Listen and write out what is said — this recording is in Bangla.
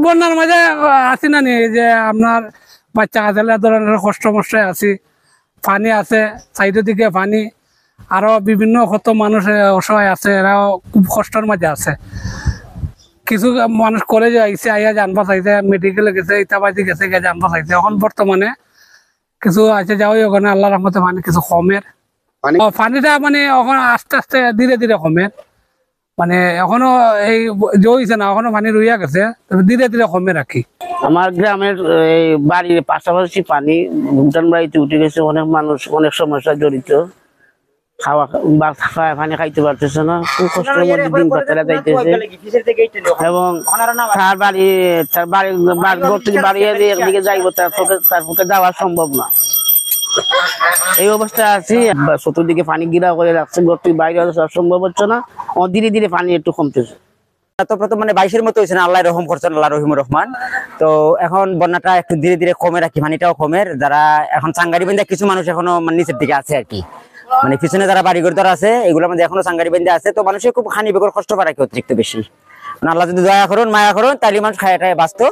বন্যার মাঝে আছি না নি যে আপনার বাচ্চা কাছেলা ধরনের কষ্ট মশায় আছি, পানি আছে সাইডের দিকে পানি, আরো বিভিন্ন কত মানুষ অসহায় আছে, এরাও খুব কষ্টের মাঝে আছে। কিছু মানুষ কলেজে আইসে আইয়া জানবা চাইছে, মেডিকেলে গেছে, ইতাবাদি গেছে গিয়ে জানবা চাইছে। এখন বর্তমানে কিছু আছে যাওই ওখানে আল্লাহ রহমতে পানি কিছু কমের, পানিটা মানে এখন আস্তে আস্তে ধীরে ধীরে কমের, মানে এখনো এই জইছে না, এখনো পানি রইয়া গেছে, তবে ধীরে ধীরে কমে রাখি। আমার গ্রামের এই বাড়ির পাশাপাশি পানি ভুটান বাড়িতে উঠে গেছে, অনেক মানুষ অনেক সমস্যা জড়িত, খাওয়া পানি খাইতে পারতেছে না, খুব কষ্টের মধ্যে দিন কাটাতে যাইতেছে। এবং তার ঘর থেকে বাড়িয়ে একদিকে যাইবো, তার পক্ষে যাওয়া সম্ভব না, এই অবস্থায় আছি। চতুর্দিকে পানি ঘিরা করে রাখছে, ঘর থেকে বাইরে আসা সম্ভব হচ্ছে না, ধীরে ধীরে পানি একটু কমতেছে। তো প্রথম মানে 22-এর মতো হয়েছে না, আল্লাহ রহম করছেন, আল্লাহ রহিমুর রহমান। তো এখন বন্যাটা একটু ধীরে ধীরে কমে রাখি, পানিটাও কমের। যারা এখন চাঙ্গারি বেঁধে কিছু মানুষ এখনো মানে নিচের দিকে আছে আর কি, মানে পিছনে যারা বাড়িঘর দ্বারা আছে এগুলোর মধ্যে এখনো চাঙ্গারি বেঁধে আছে। তো মানুষের খুব হানি বেগর কষ্ট পায় অতিরিক্ত বেশি, মানে আল্লাহ যদি দয়া করুন মায়া করুন তাহলে মানুষ খায় বাঁচতো।